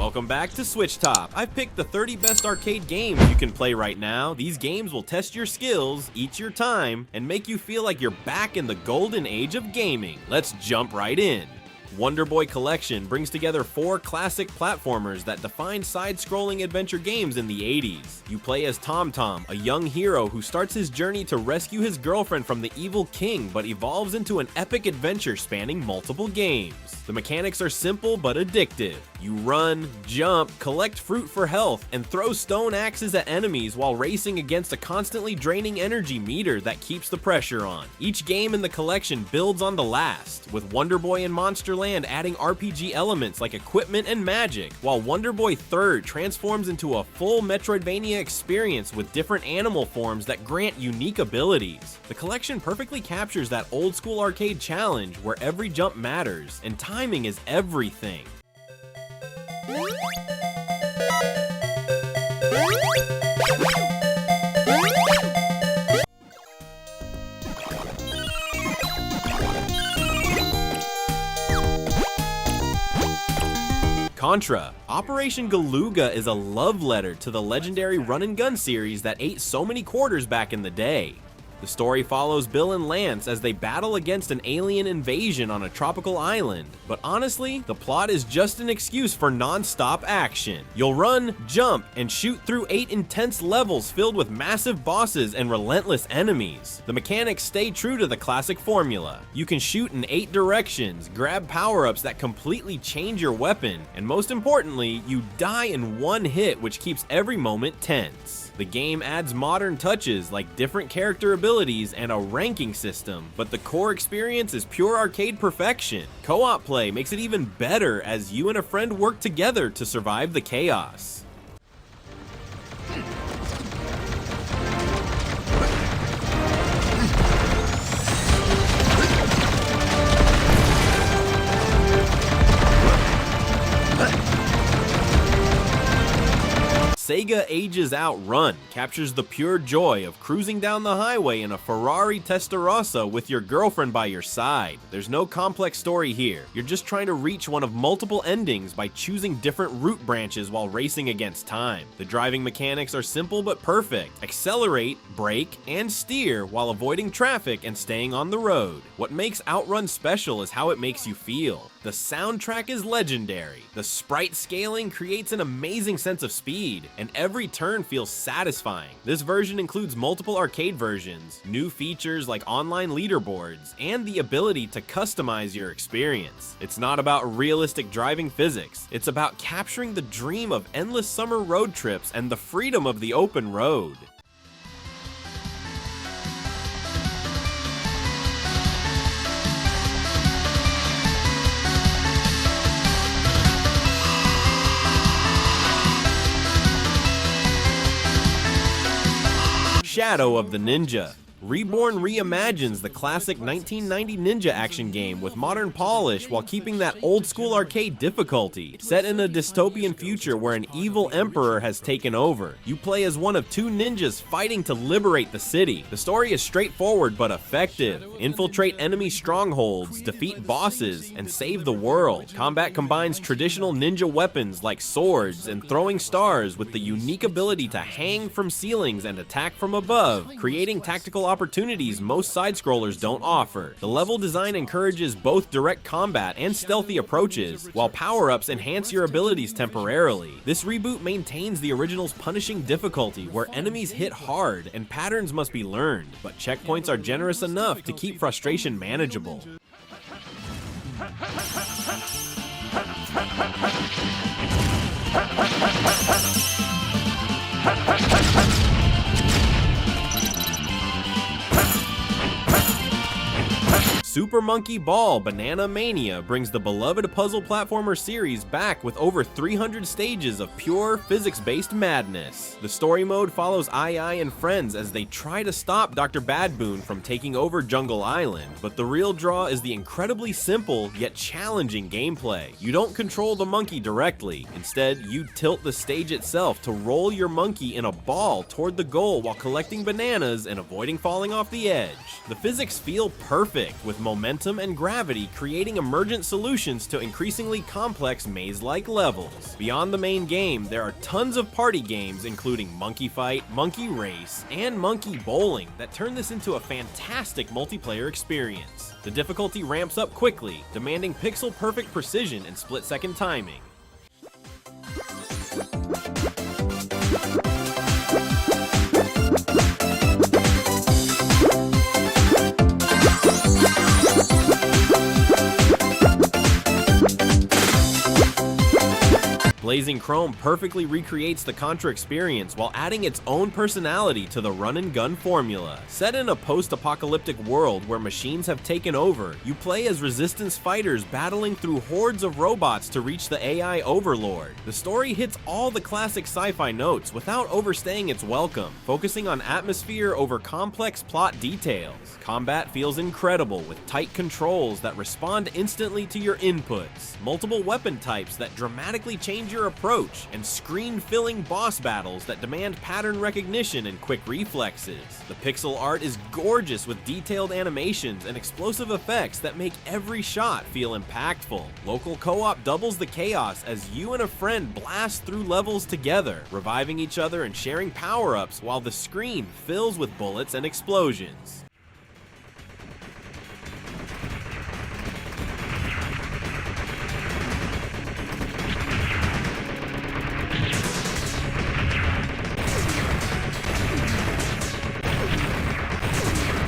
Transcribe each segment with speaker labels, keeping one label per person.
Speaker 1: Welcome back to SwitchTop. I've picked the 30 best arcade games you can play right now. These games will test your skills, eat your time, and make you feel like you're back in the golden age of gaming. Let's jump right in. Wonder Boy Collection brings together 4 classic platformers that defined side-scrolling adventure games in the 80s. You play as Tom Tom, a young hero who starts his journey to rescue his girlfriend from the evil king, but evolves into an epic adventure spanning multiple games. The mechanics are simple but addictive. You run, jump, collect fruit for health, and throw stone axes at enemies while racing against a constantly draining energy meter that keeps the pressure on. Each game in the collection builds on the last, with Wonder Boy and Monster Land adding RPG elements like equipment and magic, while Wonder Boy 3rd transforms into a full Metroidvania experience with different animal forms that grant unique abilities. The collection perfectly captures that old school arcade challenge where every jump matters, and timing is everything. Contra. Operation Galuga is a love letter to the legendary run-and-gun series that ate so many quarters back in the day. The story follows Bill and Lance as they battle against an alien invasion on a tropical island, but honestly, the plot is just an excuse for non-stop action. You'll run, jump, and shoot through 8 intense levels filled with massive bosses and relentless enemies. The mechanics stay true to the classic formula. You can shoot in 8 directions, grab power-ups that completely change your weapon, and most importantly, you die in one hit, which keeps every moment tense. The game adds modern touches like different character abilities and a ranking system, but the core experience is pure arcade perfection. Co-op play makes it even better as you and a friend work together to survive the chaos. Sega Ages Out Run captures the pure joy of cruising down the highway in a Ferrari Testarossa with your girlfriend by your side. There's no complex story here. You're just trying to reach one of multiple endings by choosing different route branches while racing against time. The driving mechanics are simple but perfect. Accelerate, brake, and steer while avoiding traffic and staying on the road. What makes Outrun special is how it makes you feel. The soundtrack is legendary. The sprite scaling creates an amazing sense of speed, and every turn feels satisfying. This version includes multiple arcade versions, new features like online leaderboards, and the ability to customize your experience. It's not about realistic driving physics. It's about capturing the dream of endless summer road trips and the freedom of the open road. Shadow of the Ninja. Reborn reimagines the classic 1990 ninja action game with modern polish while keeping that old school arcade difficulty. Set in a dystopian future where an evil emperor has taken over, you play as one of 2 ninjas fighting to liberate the city. The story is straightforward but effective. Infiltrate enemy strongholds, defeat bosses, and save the world. Combat combines traditional ninja weapons like swords and throwing stars with the unique ability to hang from ceilings and attack from above, creating tactical opportunities most side-scrollers don't offer. The level design encourages both direct combat and stealthy approaches, while power-ups enhance your abilities temporarily. This reboot maintains the original's punishing difficulty, where enemies hit hard and patterns must be learned, but checkpoints are generous enough to keep frustration manageable. Super Monkey Ball Banana Mania brings the beloved puzzle platformer series back with over 300 stages of pure physics-based madness. The story mode follows Ai and friends as they try to stop Dr. Badboon from taking over Jungle Island, but the real draw is the incredibly simple yet challenging gameplay. You don't control the monkey directly. Instead, you tilt the stage itself to roll your monkey in a ball toward the goal while collecting bananas and avoiding falling off the edge. The physics feel perfect, with momentum momentum and gravity, creating emergent solutions to increasingly complex maze-like levels. Beyond the main game, there are tons of party games including Monkey Fight, Monkey Race, and Monkey Bowling that turn this into a fantastic multiplayer experience. The difficulty ramps up quickly, demanding pixel-perfect precision and split-second timing. Blazing Chrome perfectly recreates the Contra experience while adding its own personality to the run-and-gun formula. Set in a post-apocalyptic world where machines have taken over, you play as resistance fighters battling through hordes of robots to reach the AI overlord. The story hits all the classic sci-fi notes without overstaying its welcome, focusing on atmosphere over complex plot details. Combat feels incredible with tight controls that respond instantly to your inputs, multiple weapon types that dramatically change your approach, and screen-filling boss battles that demand pattern recognition and quick reflexes. The pixel art is gorgeous with detailed animations and explosive effects that make every shot feel impactful. Local co-op doubles the chaos as you and a friend blast through levels together, reviving each other and sharing power-ups while the screen fills with bullets and explosions.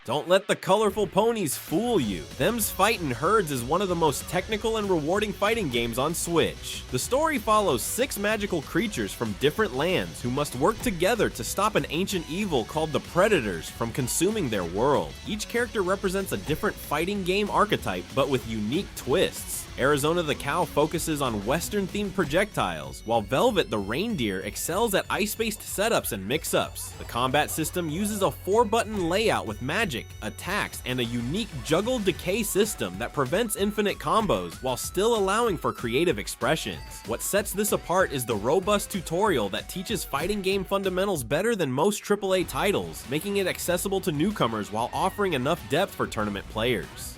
Speaker 1: Don't let the colorful ponies fool you. Them's Fightin' Herds is one of the most technical and rewarding fighting games on Switch. The story follows 6 magical creatures from different lands who must work together to stop an ancient evil called the Predators from consuming their world. Each character represents a different fighting game archetype, but with unique twists. Arizona the Cow focuses on Western-themed projectiles, while Velvet the Reindeer excels at ice-based setups and mix-ups. The combat system uses a 4-button layout with magic, attacks, and a unique juggle decay system that prevents infinite combos while still allowing for creative expressions. What sets this apart is the robust tutorial that teaches fighting game fundamentals better than most AAA titles, making it accessible to newcomers while offering enough depth for tournament players.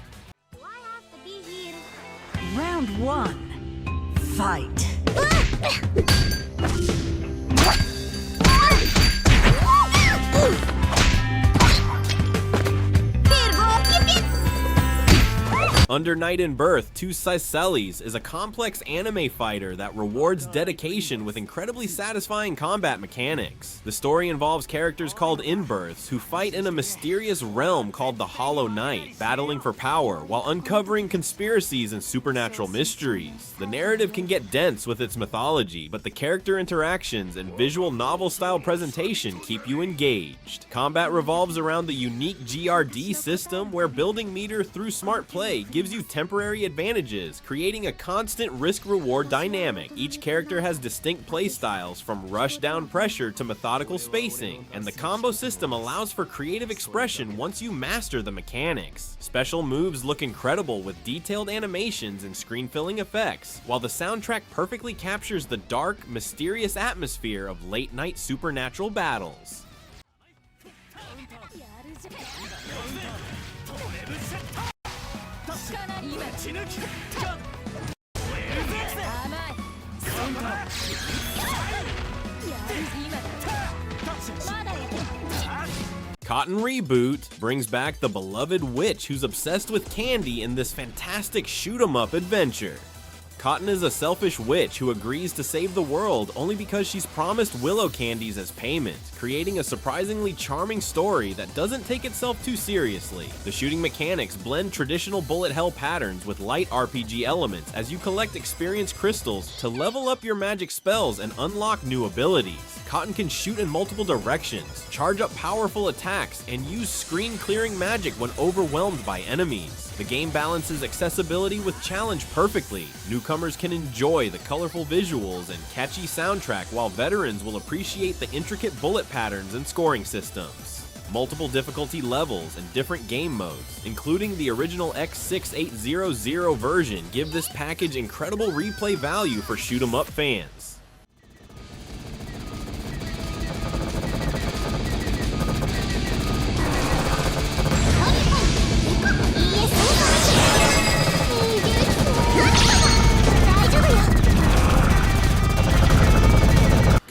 Speaker 2: Round 1. Fight.
Speaker 1: Under Night in Birth, Celes is a complex anime fighter that rewards dedication with incredibly satisfying combat mechanics. The story involves characters called In-Births who fight in a mysterious realm called the Hollow Knight, battling for power while uncovering conspiracies and supernatural mysteries. The narrative can get dense with its mythology, but the character interactions and visual novel-style presentation keep you engaged. Combat revolves around the unique GRD system where building meter through smart play gives you temporary advantages, creating a constant risk-reward dynamic. Each character has distinct playstyles, from rush-down pressure to methodical spacing, and the combo system allows for creative expression once you master the mechanics. Special moves look incredible with detailed animations and screen-filling effects, while the soundtrack perfectly captures the dark, mysterious atmosphere of late-night supernatural battles. Cotton Reboot brings back the beloved witch who's obsessed with candy in this fantastic shoot-'em-up adventure. Cotton is a selfish witch who agrees to save the world only because she's promised willow candies as payment, creating a surprisingly charming story that doesn't take itself too seriously. The shooting mechanics blend traditional bullet hell patterns with light RPG elements as you collect experience crystals to level up your magic spells and unlock new abilities. Cotton can shoot in multiple directions, charge up powerful attacks, and use screen-clearing magic when overwhelmed by enemies. The game balances accessibility with challenge perfectly. Newcomers can enjoy the colorful visuals and catchy soundtrack, while veterans will appreciate the intricate bullet patterns and scoring systems. Multiple difficulty levels and different game modes, including the original X6800 version, give this package incredible replay value for shoot-'em-up fans.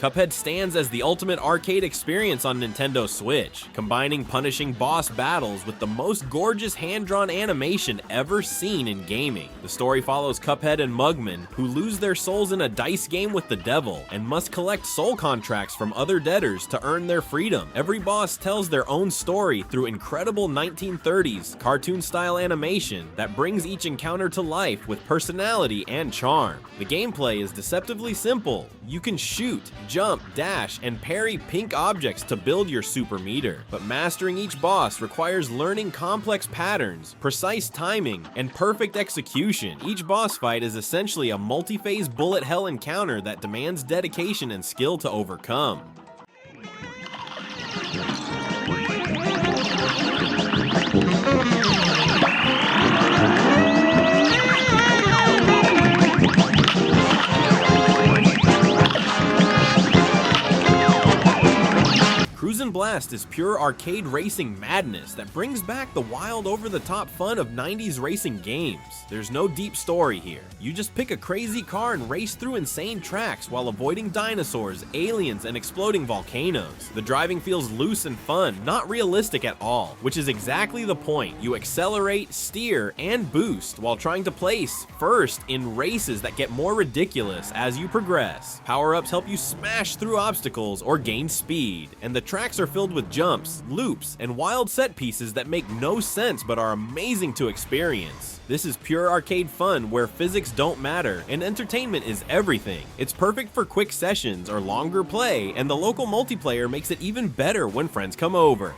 Speaker 1: Cuphead stands as the ultimate arcade experience on Nintendo Switch, combining punishing boss battles with the most gorgeous hand-drawn animation ever seen in gaming. The story follows Cuphead and Mugman, who lose their souls in a dice game with the devil, and must collect soul contracts from other debtors to earn their freedom. Every boss tells their own story through incredible 1930s cartoon-style animation that brings each encounter to life with personality and charm. The gameplay is deceptively simple. You can shoot, jump, dash, and parry pink objects to build your super meter, but mastering each boss requires learning complex patterns, precise timing, and perfect execution. Each boss fight is essentially a multi-phase bullet hell encounter that demands dedication and skill to overcome. Cruis'n Blast is pure arcade racing madness that brings back the wild over-the-top fun of 90s racing games. There's no deep story here. You just pick a crazy car and race through insane tracks while avoiding dinosaurs, aliens, and exploding volcanoes. The driving feels loose and fun, not realistic at all, which is exactly the point. You accelerate, steer, and boost while trying to place first in races that get more ridiculous as you progress. Power-ups help you smash through obstacles or gain speed, and the tracks are filled with jumps, loops, and wild set pieces that make no sense but are amazing to experience. This is pure arcade fun where physics don't matter and entertainment is everything. It's perfect for quick sessions or longer play, and the local multiplayer makes it even better when friends come over.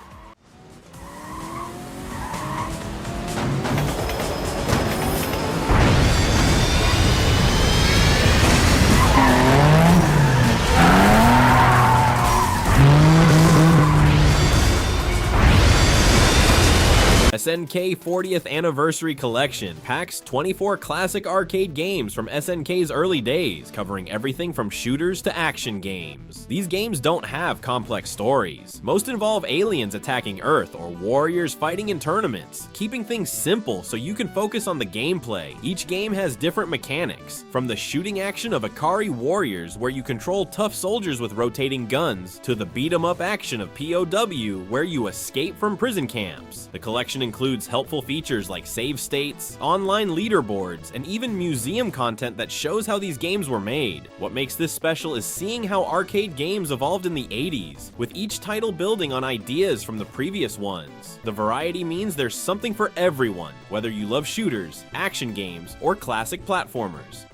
Speaker 1: SNK 40th Anniversary Collection packs 24 classic arcade games from SNK's early days, covering everything from shooters to action games. These games don't have complex stories. Most involve aliens attacking Earth or warriors fighting in tournaments, keeping things simple so you can focus on the gameplay. Each game has different mechanics, from the shooting action of Ikari Warriors where you control tough soldiers with rotating guns, to the beat-em-up action of POW where you escape from prison camps. The collection includes helpful features like save states, online leaderboards, and even museum content that shows how these games were made. What makes this special is seeing how arcade games evolved in the 80s, with each title building on ideas from the previous ones. The variety means there's something for everyone, whether you love shooters, action games, or classic platformers.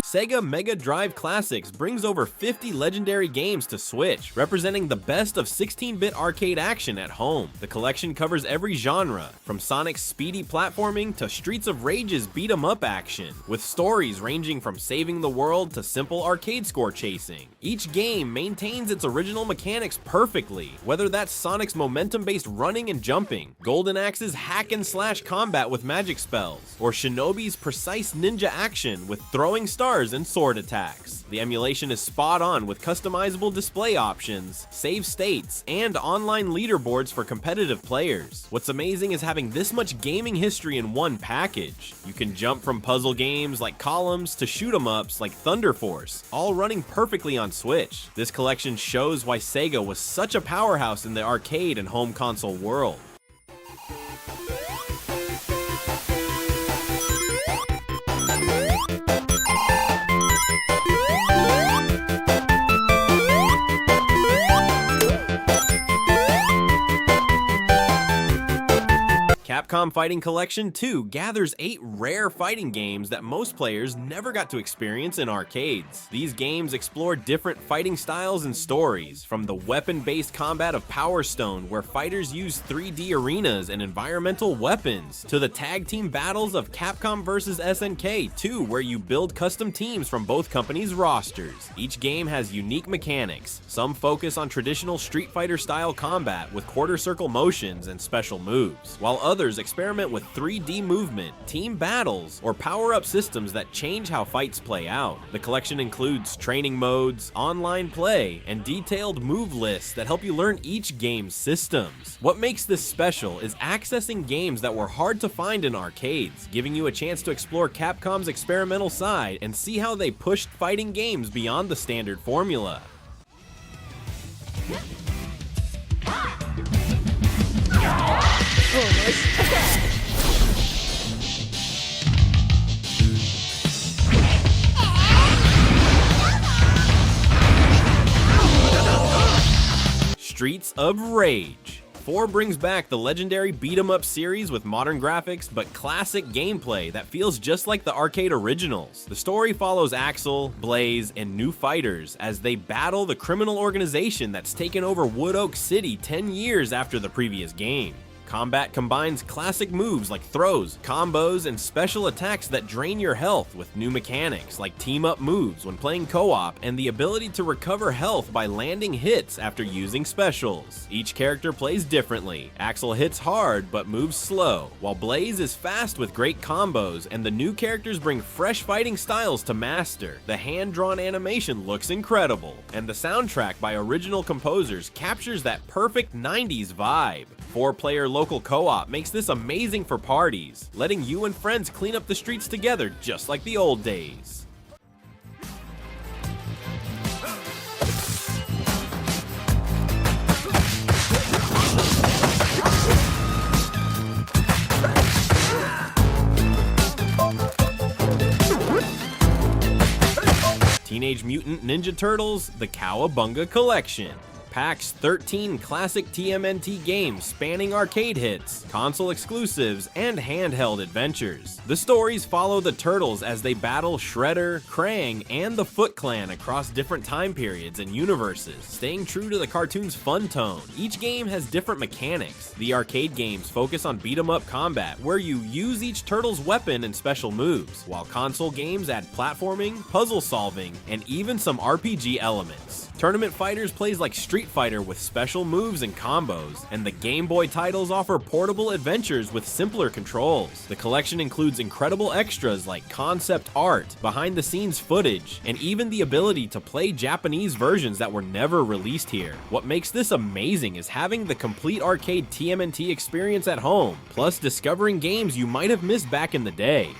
Speaker 1: Sega Mega Drive Classics brings over 50 legendary games to Switch, representing the best of 16-bit arcade action at home. The collection covers every genre, from Sonic's speedy platforming to Streets of Rage's beat-em-up action, with stories ranging from saving the world to simple arcade score chasing. Each game maintains its original mechanics perfectly, whether that's Sonic's momentum-based running and jumping, Golden Axe's hack-and-slash combat with magic spells, or Shinobi's precise ninja action with throwing stars and sword attacks. The emulation is spot on with customizable display options, save states, and online leaderboards for competitive players. What's amazing is having this much gaming history in one package. You can jump from puzzle games like Columns to shoot 'em ups like Thunder Force, all running perfectly on Switch. This collection shows why Sega was such a powerhouse in the arcade and home console world. Capcom Fighting Collection 2 gathers 8 rare fighting games that most players never got to experience in arcades. These games explore different fighting styles and stories, from the weapon-based combat of Power Stone, where fighters use 3D arenas and environmental weapons, to the tag team battles of Capcom vs SNK 2, where you build custom teams from both companies' rosters. Each game has unique mechanics. Some focus on traditional Street Fighter style combat with quarter circle motions and special moves, while others experiment with 3D movement, team battles, or power-up systems that change how fights play out. The collection includes training modes, online play, and detailed move lists that help you learn each game's systems. What makes this special is accessing games that were hard to find in arcades, giving you a chance to explore Capcom's experimental side and see how they pushed fighting games beyond the standard formula. Streets of Rage. 4 brings back the legendary beat-em-up series with modern graphics but classic gameplay that feels just like the arcade originals. The story follows Axel, Blaze, and new fighters as they battle the criminal organization that's taken over Wood Oak City 10 years after the previous game. Combat combines classic moves like throws, combos, and special attacks that drain your health with new mechanics like team-up moves when playing co-op and the ability to recover health by landing hits after using specials. Each character plays differently. Axel hits hard but moves slow, while Blaze is fast with great combos, and the new characters bring fresh fighting styles to master. The hand-drawn animation looks incredible, and the soundtrack by original composers captures that perfect 90s vibe. 4-player local co-op makes this amazing for parties, letting you and friends clean up the streets together just like the old days. Teenage Mutant Ninja Turtles: The Cowabunga Collection packs 13 classic TMNT games spanning arcade hits, console exclusives, and handheld adventures. The stories follow the Turtles as they battle Shredder, Krang, and the Foot Clan across different time periods and universes, staying true to the cartoon's fun tone. Each game has different mechanics. The arcade games focus on beat-em-up combat, where you use each Turtle's weapon and special moves, while console games add platforming, puzzle solving, and even some RPG elements. Tournament Fighters plays like Street Fighter with special moves and combos, and the Game Boy titles offer portable adventures with simpler controls. The collection includes incredible extras like concept art, behind-the-scenes footage, and even the ability to play Japanese versions that were never released here. What makes this amazing is having the complete arcade TMNT experience at home, plus discovering games you might have missed back in the day.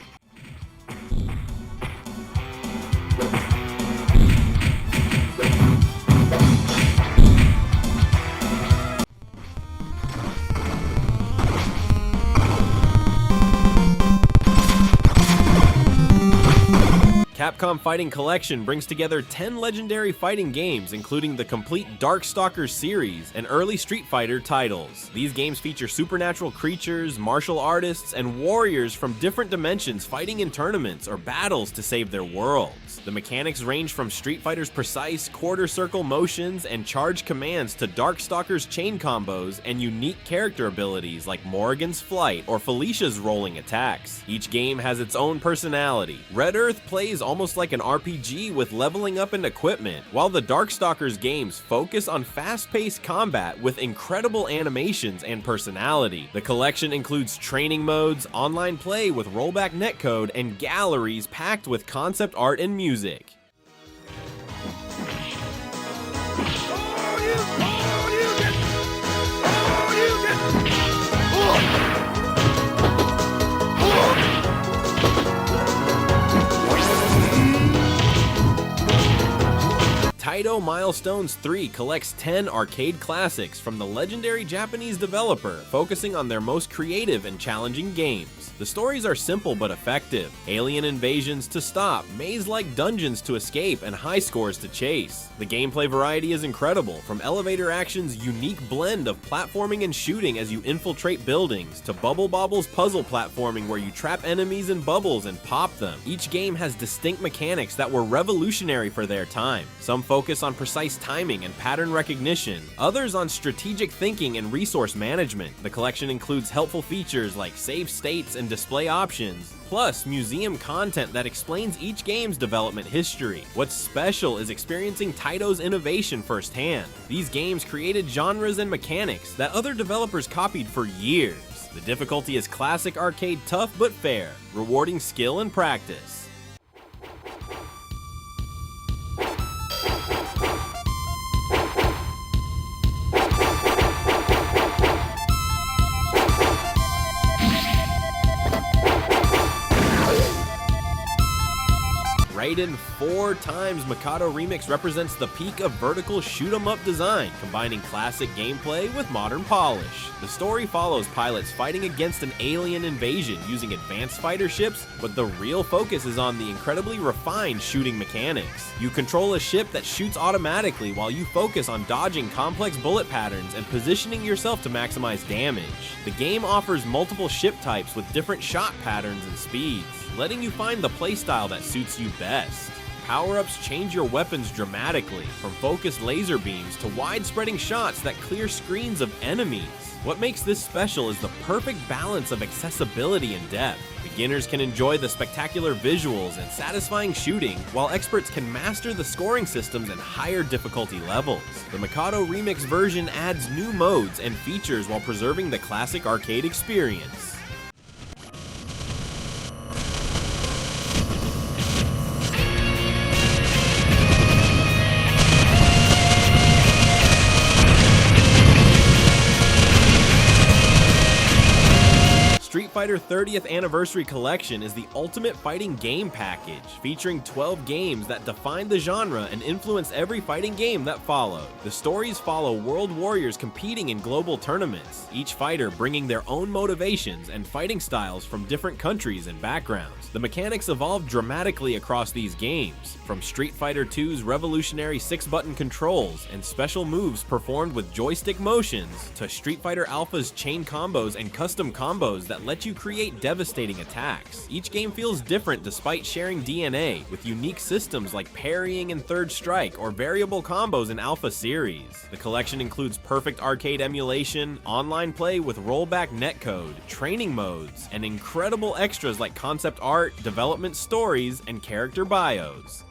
Speaker 1: Capcom Fighting Collection brings together 10 legendary fighting games, including the complete Darkstalkers series and early Street Fighter titles. These games feature supernatural creatures, martial artists, and warriors from different dimensions fighting in tournaments or battles to save their worlds. The mechanics range from Street Fighter's precise quarter-circle motions and charge commands to Darkstalkers' chain combos and unique character abilities like Morrigan's flight or Felicia's rolling attacks. Each game has its own personality. Red Earth plays almost like an RPG with leveling up and equipment, while the Darkstalkers games focus on fast-paced combat with incredible animations and personality. The collection includes training modes, online play with rollback netcode, and galleries packed with concept art and music. Taito Milestones 3 collects 10 arcade classics from the legendary Japanese developer, focusing on their most creative and challenging games. The stories are simple but effective. Alien invasions to stop, maze-like dungeons to escape, and high scores to chase. The gameplay variety is incredible, from Elevator Action's unique blend of platforming and shooting as you infiltrate buildings, to Bubble Bobble's puzzle platforming where you trap enemies in bubbles and pop them. Each game has distinct mechanics that were revolutionary for their time. Some focus on precise timing and pattern recognition, others on strategic thinking and resource management. The collection includes helpful features like save states and display options, plus museum content that explains each game's development history. What's special is experiencing Taito's innovation firsthand. These games created genres and mechanics that other developers copied for years. The difficulty is classic arcade tough but fair, rewarding skill and practice. Raiden 4 times Mikado Remix represents the peak of vertical shoot-'em-up design, combining classic gameplay with modern polish. The story follows pilots fighting against an alien invasion using advanced fighter ships, but the real focus is on the incredibly refined shooting mechanics. You control a ship that shoots automatically while you focus on dodging complex bullet patterns and positioning yourself to maximize damage. The game offers multiple ship types with different shot patterns and speeds, letting you find the playstyle that suits you best. Power-ups change your weapons dramatically, from focused laser beams to wide-spreading shots that clear screens of enemies. What makes this special is the perfect balance of accessibility and depth. Beginners can enjoy the spectacular visuals and satisfying shooting, while experts can master the scoring systems and higher difficulty levels. The Mikado Remix version adds new modes and features while preserving the classic arcade experience. Street Fighter 30th Anniversary Collection is the ultimate fighting game package, featuring 12 games that defined the genre and influenced every fighting game that followed. The stories follow world warriors competing in global tournaments, each fighter bringing their own motivations and fighting styles from different countries and backgrounds. The mechanics evolved dramatically across these games, from Street Fighter 2's revolutionary 6-button controls and special moves performed with joystick motions, to Street Fighter Alpha's chain combos and custom combos that let you create devastating attacks. Each game feels different despite sharing DNA, with unique systems like parrying in Third Strike or variable combos in Alpha series. The collection includes perfect arcade emulation, online play with rollback netcode, training modes, and incredible extras like concept art, development stories, and character bios.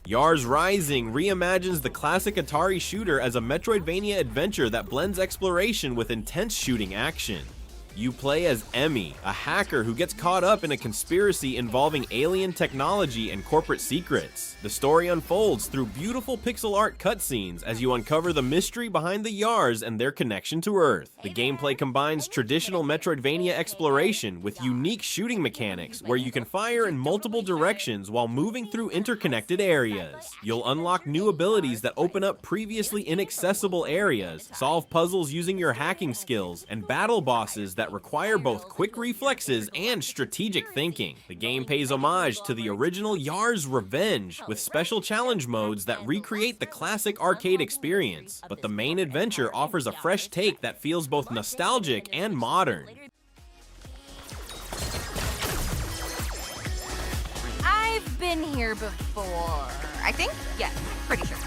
Speaker 1: Yars Rising reimagines the classic Atari shooter as a Metroidvania adventure that blends exploration with intense shooting action. You play as Emmy, a hacker who gets caught up in a conspiracy involving alien technology and corporate secrets. The story unfolds through beautiful pixel art cutscenes as you uncover the mystery behind the Yars and their connection to Earth. The gameplay combines traditional Metroidvania exploration with unique shooting mechanics where you can fire in multiple directions while moving through interconnected areas. You'll unlock new abilities that open up previously inaccessible areas, solve puzzles using your hacking skills, and battle bosses that require both quick reflexes and strategic thinking. The game pays homage to the original Yars Revenge, with special challenge modes that recreate the classic arcade experience, but the main adventure offers a fresh take that feels both nostalgic and modern.
Speaker 3: I've been here before, I think? Yeah, pretty sure.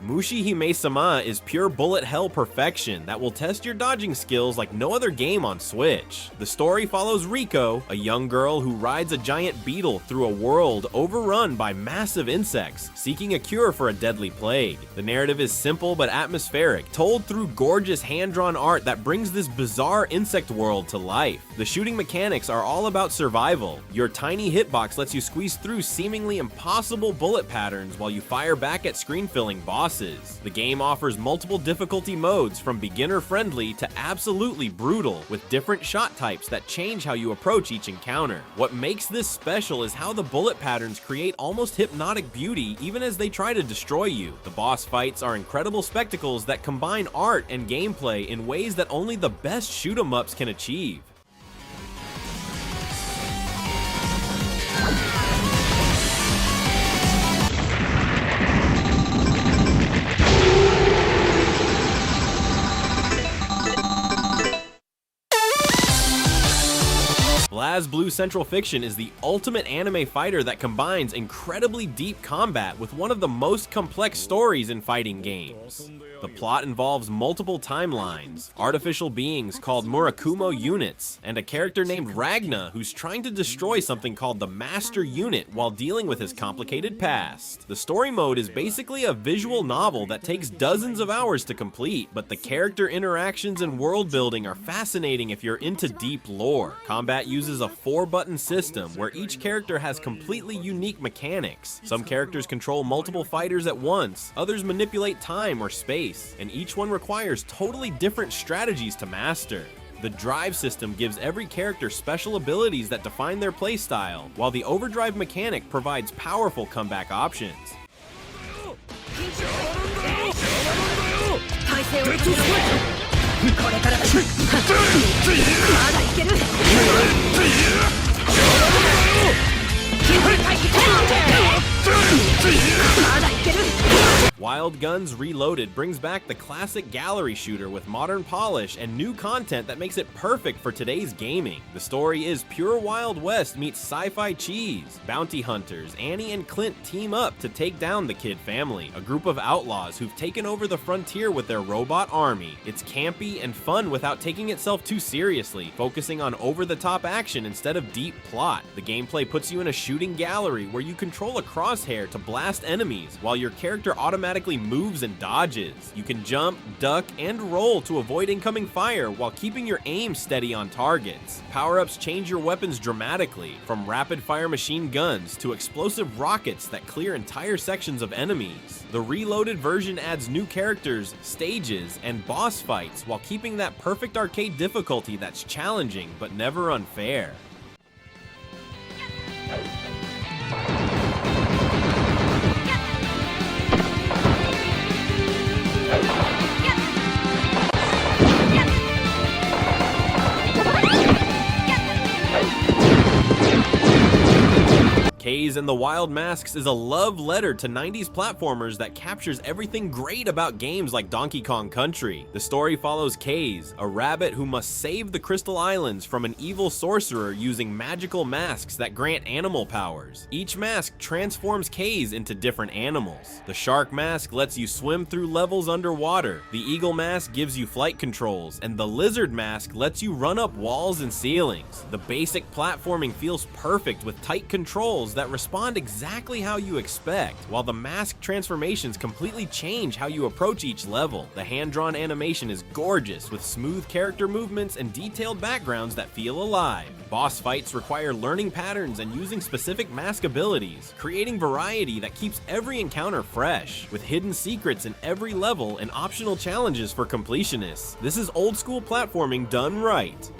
Speaker 1: Mushihimesama is pure bullet hell perfection that will test your dodging skills like no other game on Switch. The story follows Riko, a young girl who rides a giant beetle through a world overrun by massive insects, seeking a cure for a deadly plague. The narrative is simple but atmospheric, told through gorgeous hand-drawn art that brings this bizarre insect world to life. The shooting mechanics are all about survival. Your tiny hitbox lets you squeeze through seemingly impossible bullet patterns while you fire back at screen-filling bosses. The game offers multiple difficulty modes, from beginner-friendly to absolutely brutal, with different shot types that change how you approach each encounter. What makes this special is how the bullet patterns create almost hypnotic beauty even as they try to destroy you. The boss fights are incredible spectacles that combine art and gameplay in ways that only the best shoot-'em-ups can achieve. BlazBlue CentralFiction is the ultimate anime fighter that combines incredibly deep combat with one of the most complex stories in fighting games. The plot involves multiple timelines, artificial beings called Murakumo units, and a character named Ragna who's trying to destroy something called the Master Unit while dealing with his complicated past. The story mode is basically a visual novel that takes dozens of hours to complete, but the character interactions and world building are fascinating if you're into deep lore. Combat uses a 4-button system where each character has completely unique mechanics. Some characters control multiple fighters at once, others manipulate time or space, and each one requires totally different strategies to master. The drive system gives every character special abilities that define their playstyle, while the overdrive mechanic provides powerful comeback options. Wild Guns Reloaded brings back the classic gallery shooter with modern polish and new content that makes it perfect for today's gaming. The story is pure Wild West meets sci-fi cheese. Bounty hunters Annie and Clint team up to take down the Kid family, a group of outlaws who've taken over the frontier with their robot army. It's campy and fun without taking itself too seriously, focusing on over-the-top action instead of deep plot. The gameplay puts you in a shooting gallery where you control a crosshair to blast enemies, while your character automatically moves and dodges. You can jump, duck, and roll to avoid incoming fire while keeping your aim steady on targets. Power-ups change your weapons dramatically, from rapid-fire machine guns to explosive rockets that clear entire sections of enemies. The reloaded version adds new characters, stages, and boss fights while keeping that perfect arcade difficulty that's challenging but never unfair. Kaze and the Wild Masks is a love letter to 90s platformers that captures everything great about games like Donkey Kong Country. The story follows Kaze, a rabbit who must save the Crystal Islands from an evil sorcerer using magical masks that grant animal powers. Each mask transforms Kaze into different animals. The shark mask lets you swim through levels underwater, the eagle mask gives you flight controls, and the lizard mask lets you run up walls and ceilings. The basic platforming feels perfect with tight controls that respond exactly how you expect, while the mask transformations completely change how you approach each level. The hand-drawn animation is gorgeous, with smooth character movements and detailed backgrounds that feel alive. Boss fights require learning patterns and using specific mask abilities, creating variety that keeps every encounter fresh, with hidden secrets in every level and optional challenges for completionists. This is old-school platforming done right.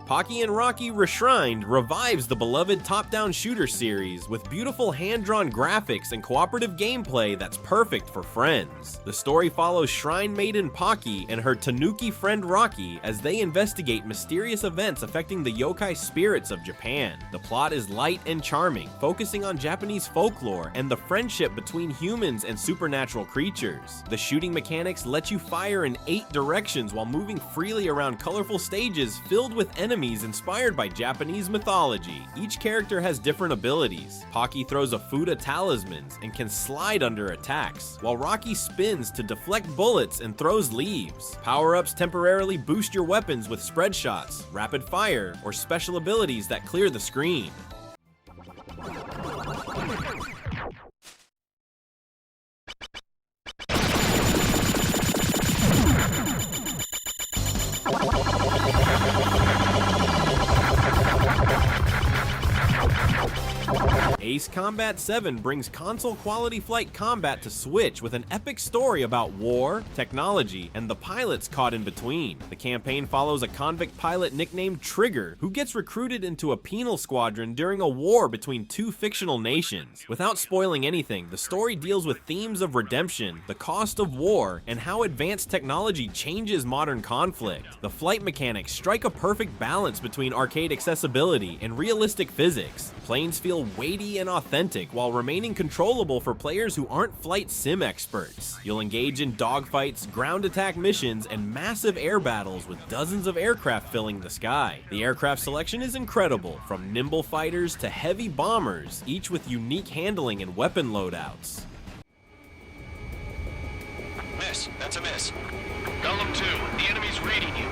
Speaker 1: Pocky and Rocky Reshrined revives the beloved top-down shooter series with beautiful hand-drawn graphics and cooperative gameplay that's perfect for friends. The story follows Shrine Maiden Pocky and her Tanuki friend Rocky as they investigate mysterious events affecting the yokai spirits of Japan. The plot is light and charming, focusing on Japanese folklore and the friendship between humans and supernatural creatures. The shooting mechanics let you fire in 8 directions while moving freely around colorful stages filled with enemies inspired by Japanese mythology. Each character has different abilities. Pocky throws a Fuda talismans and can slide under attacks, while Rocky spins to deflect bullets and throws leaves. Power-ups temporarily boost your weapons with spread shots, rapid fire, or special abilities that clear the screen. Ace Combat 7 brings console-quality flight combat to Switch with an epic story about war, technology, and the pilots caught in between. The campaign follows a convict pilot nicknamed Trigger, who gets recruited into a penal squadron during a war between two fictional nations. Without spoiling anything, the story deals with themes of redemption, the cost of war, and how advanced technology changes modern conflict. The flight mechanics strike a perfect balance between arcade accessibility and realistic physics. Planes feel weighty and authentic while remaining controllable for players who aren't flight sim experts. You'll engage in dogfights, ground attack missions, and massive air battles with dozens of aircraft filling the sky. The aircraft selection is incredible, from nimble fighters to heavy bombers, each with unique handling and weapon loadouts.
Speaker 4: Miss, that's a miss. Golem 2, the enemy's reading you.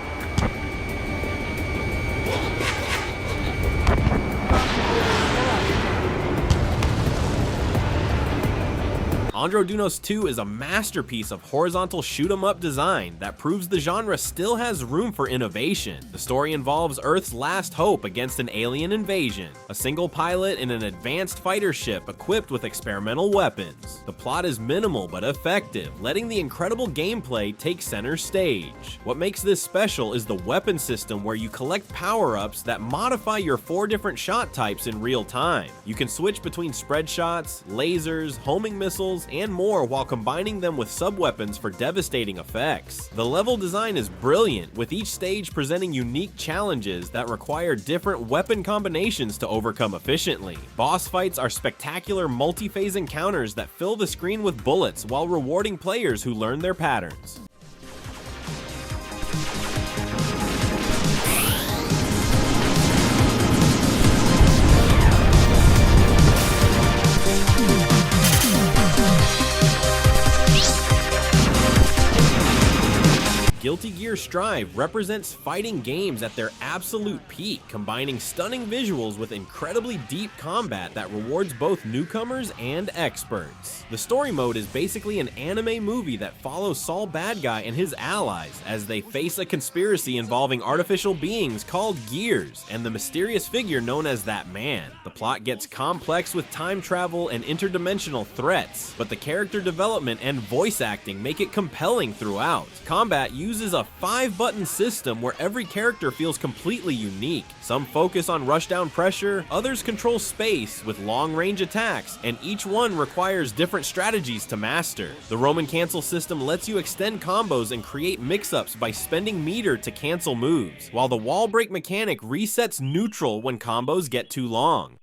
Speaker 1: Andro Dunos 2 is a masterpiece of horizontal shoot-'em-up design that proves the genre still has room for innovation. The story involves Earth's last hope against an alien invasion, a single pilot in an advanced fighter ship equipped with experimental weapons. The plot is minimal but effective, letting the incredible gameplay take center stage. What makes this special is the weapon system, where you collect power-ups that modify your 4 different shot types in real time. You can switch between spread shots, lasers, homing missiles, and more while combining them with sub-weapons for devastating effects. The level design is brilliant, with each stage presenting unique challenges that require different weapon combinations to overcome efficiently. Boss fights are spectacular multi-phase encounters that fill the screen with bullets while rewarding players who learn their patterns. Guilty Gear Strive represents fighting games at their absolute peak, combining stunning visuals with incredibly deep combat that rewards both newcomers and experts. The story mode is basically an anime movie that follows Saul Bad Guy and his allies as they face a conspiracy involving artificial beings called Gears and the mysterious figure known as That Man. The plot gets complex with time travel and interdimensional threats, but the character development and voice acting make it compelling throughout. Combat uses a 5-button system where every character feels completely unique. Some focus on rushdown pressure, others control space with long-range attacks, and each one requires different strategies to master. The Roman cancel system lets you extend combos and create mix-ups by spending meter to cancel moves, while the wall break mechanic resets neutral when combos get too long.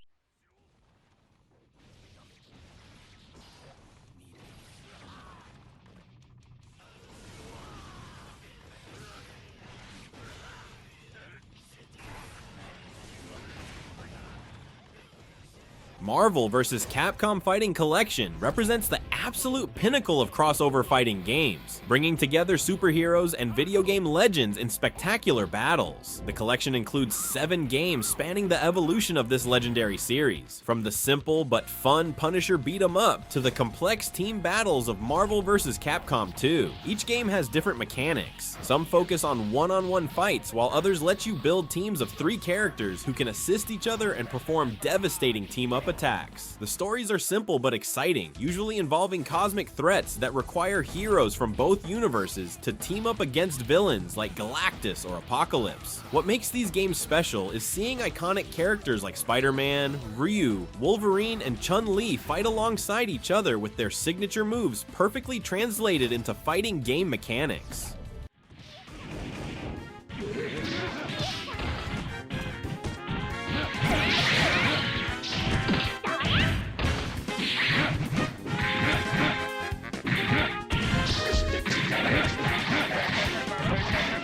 Speaker 1: Marvel vs. Capcom Fighting Collection represents the absolute pinnacle of crossover fighting games, bringing together superheroes and video game legends in spectacular battles. The collection includes 7 games spanning the evolution of this legendary series, from the simple but fun Punisher beat-em-up to the complex team battles of Marvel vs. Capcom 2. Each game has different mechanics. Some focus on one-on-one fights, while others let you build teams of 3 characters who can assist each other and perform devastating team-up attacks. The stories are simple but exciting, usually involving cosmic threats that require heroes from both universes to team up against villains like Galactus or Apocalypse. What makes these games special is seeing iconic characters like Spider-Man, Ryu, Wolverine, and Chun-Li fight alongside each other with their signature moves perfectly translated into fighting game mechanics.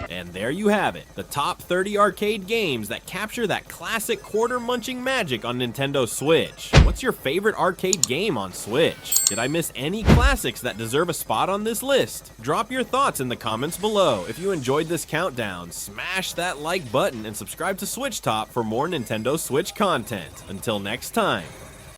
Speaker 1: And there you have it, the top 30 arcade games that capture that classic quarter-munching magic on Nintendo Switch. What's your favorite arcade game on Switch? Did I miss any classics that deserve a spot on this list? Drop your thoughts in the comments below. If you enjoyed this countdown, smash that like button and subscribe to SwitchTop for more Nintendo Switch content. Until next time.